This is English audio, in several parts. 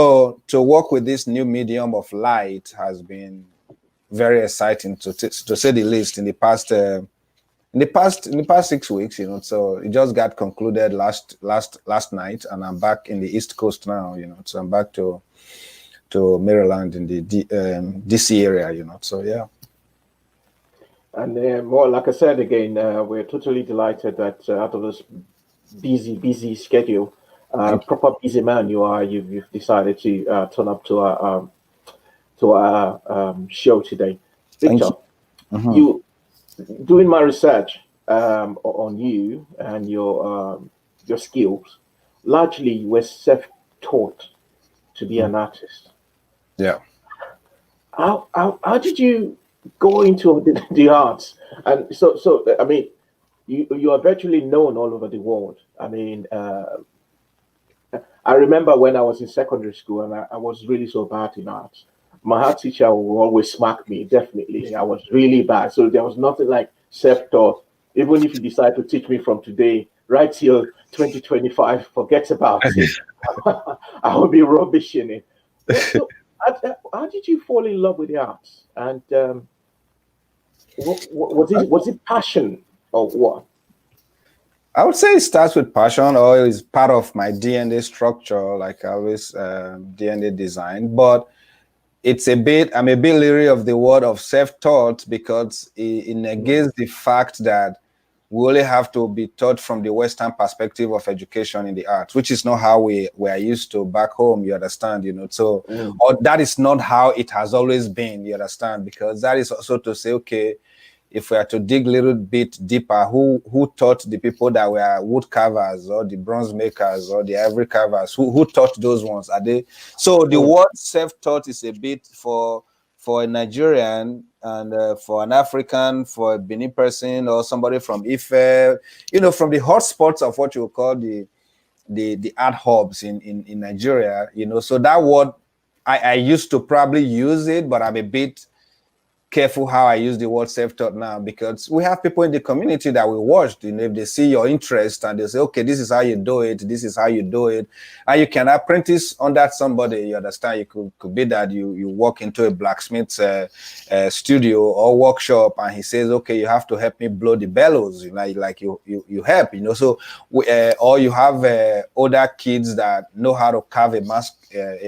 So to work with this new medium of light has been very exciting to say the least in the past. In the past 6 weeks, so it just got concluded last night, and I'm back in the East Coast now, so I'm back to Maryland in the DC area, so yeah. And more, like I said again, we're totally delighted that out of this busy schedule, proper busy man you are, you've decided to turn up to our show today. Victor, you doing my research on you and your skills, largely you were self-taught to be an artist. Yeah. How did you go into the arts? And so I mean, you are virtually known all over the world. I mean, I remember when I was in secondary school and I was really so bad in arts. My art teacher would always smack me, definitely. I was really bad. So there was nothing like self-taught. Even if you decide to teach me from today, right till 2025, forget about it. I will be rubbish in it. So how did you fall in love with the arts? And was it passion or what? I would say it starts with passion, or is part of my DNA structure, like I always DNA design. But I'm a bit leery of the word of self-taught, because it negates the fact that we only have to be taught from the Western perspective of education in the arts, which is not how we are used to back home, you understand, So, or that is not how it has always been, you understand, because that is also to say, okay, if we are to dig a little bit deeper, who taught the people that were wood carvers or the bronze makers or the ivory carvers? Who taught those ones? Are they? So the word self-taught is a bit for a Nigerian and for an African, for a Benin person or somebody from Ife, from the hotspots of what you call the art hubs in Nigeria, So that word, I used to probably use it, but I'm a bit careful how I use the word self-taught now, because we have people in the community that we watched, if they see your interest and they say, okay, this is how you do it, this is how you do it, and you can apprentice under somebody, you understand. You could be that you walk into a blacksmith's studio or workshop, and he says, okay, you have to help me blow the bellows, like you help, so or you have older kids that know how to carve a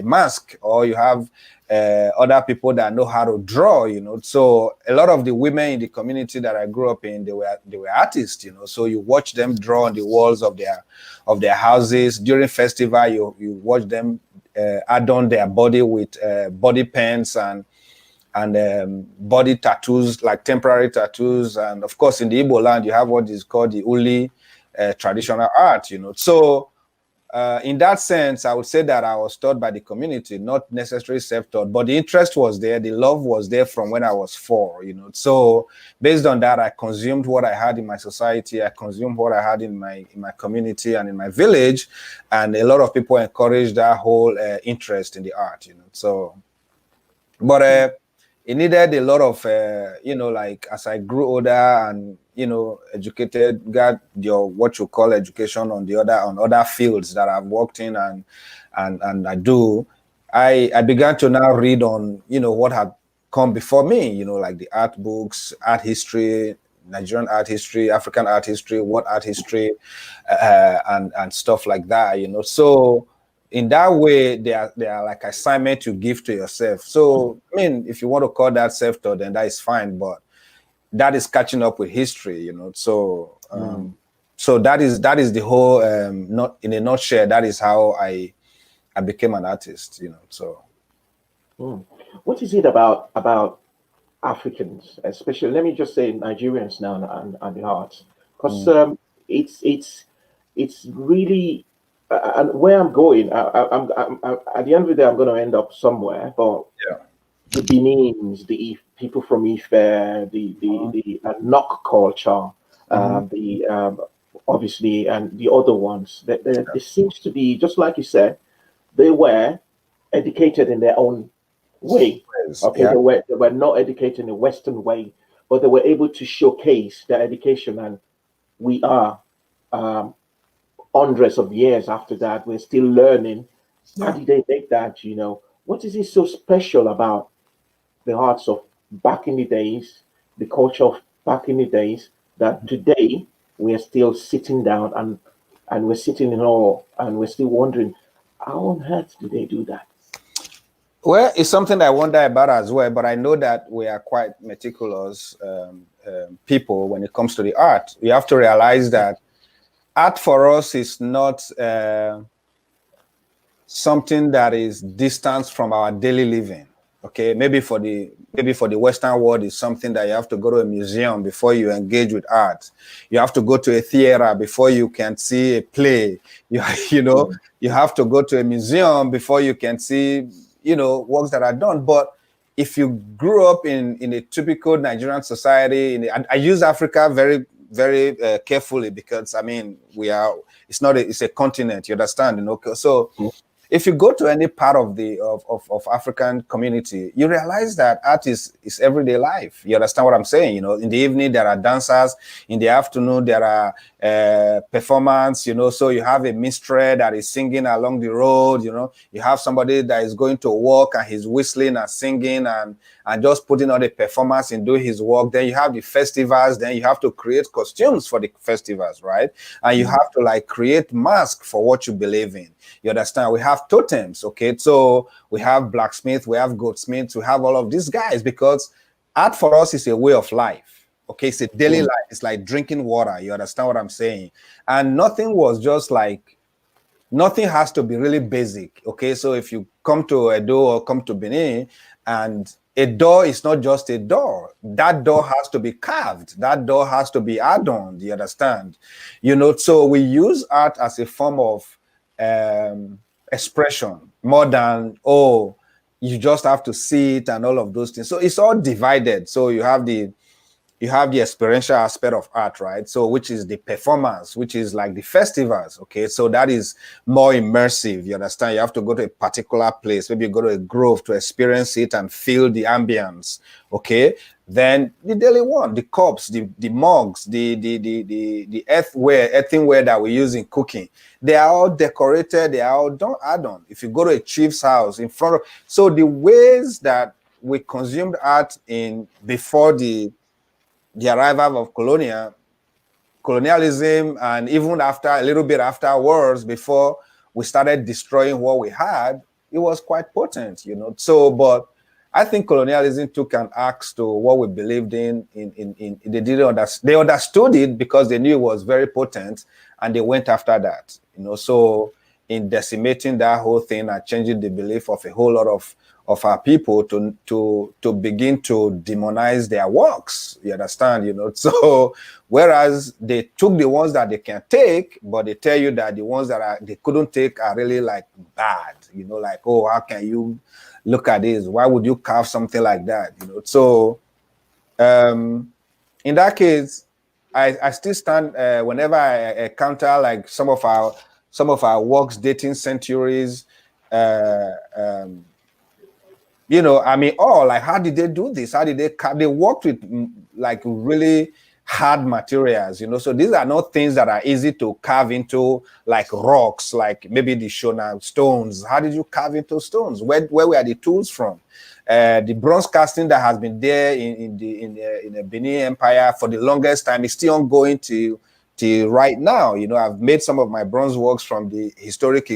mask, or you have other people that know how to draw, So a lot of the women in the community that I grew up in, they were artists, So you watch them draw on the walls of their houses during festival. You watch them add on their body with body paints and body tattoos, like temporary tattoos. And of course, in the Igbo land, you have what is called the Uli traditional art, So in that sense, I would say that I was taught by the community, not necessarily self-taught, but the interest was there, the love was there from when I was 4, So based on that, I consumed what I had in my society, I consumed what I had in my community and in my village, and a lot of people encouraged that whole interest in the art, So, but it needed a lot of, like as I grew older and educated, got what you call education on other fields that I've worked in and I do. I began to now read on what had come before me, like the art books, art history, Nigerian art history, African art history, world art history, and stuff like that, So in that way, they are like assignment you give to yourself. So I mean, if you want to call that self-taught, then that is fine, but that is catching up with history, So so that is the whole not in a nutshell, that is how I became an artist, So What is it about Africans, especially, let me just say Nigerians now, and the arts, because it's really, and where I'm going, I'm at the end of the day, I'm going to end up somewhere, but the Benins, the people from Ife, the Nok culture, the obviously, and the other ones, there seems to be, just like you said, they were educated in their own way. Okay, they were not educated in a Western way, but they were able to showcase their education, and we are hundreds of years after that, we're still learning How did they make that? What is it so special about the arts of back in the days, the culture of back in the days, that today we are still sitting down and we're sitting in awe and we're still wondering, how on earth do they do that? Well, it's something I wonder about as well, but I know that we are quite meticulous people when it comes to the art. We have to realize that art for us is not something that is distant from our daily living. Okay, maybe for the Western world, is something that you have to go to a museum before you engage with art. You have to go to a theater before you can see a play. You have to go to a museum before you can see works that are done. But if you grew up in a typical Nigerian society, I use Africa very very carefully, because I mean it's a continent. You understand? So if you go to any part of the of African community, you realize that art is everyday life. You understand what I'm saying? In the evening there are dancers, in the afternoon there are performance. So you have a minstrel that is singing along the road. You have somebody that is going to work and he's whistling and singing and just putting on a performance and doing his work. Then you have the festivals. Then you have to create costumes for the festivals, right? And you have to like create masks for what you believe in. You understand? We have totems, okay? So we have blacksmiths, we have goldsmiths, we have all of these guys, because art for us is a way of life, okay? It's a daily life. It's like drinking water. You understand what I'm saying? And nothing has to be really basic, okay? So if you come to Edo or come to Benin, and a door is not just a door. That door has to be carved. That door has to be adorned. You understand? So we use art as a form of expression, more than you just have to see it and all of those things. So it's all divided. So you have the experiential aspect of art, right? So which is the performance, which is like the festivals, okay? So that is more immersive. You understand? You have to go to a particular place. Maybe you go to a grove to experience it and feel the ambience, okay? Then the daily one, the cups, the mugs, the earthenware that we use in cooking, they are all decorated. They are all done add-on. If you go to a chief's house in front of, so the ways that we consumed art before the arrival of colonialism, and even a little bit afterwards, before we started destroying what we had, it was quite potent, So, but I think colonialism took an axe to what we believed in. They didn't understand. They understood it because they knew it was very potent, and they went after that, So, in decimating that whole thing and changing the belief of a whole lot of our people to begin to demonize their works, you understand? So whereas they took the ones that they can take, but they tell you that the ones that they couldn't take are really like bad, like, oh, how can you look at this? Why would you carve something like that? So in that case, I still stand whenever I encounter like some of our works dating centuries. I mean, like, how did they do this? How did they worked with like really hard materials, So these are not things that are easy to carve into, like rocks, like maybe the Shona stones. How did you carve into stones? Where were the tools from? The bronze casting that has been there in the Benin Empire for the longest time is still ongoing till right now. I've made some of my bronze works from the historic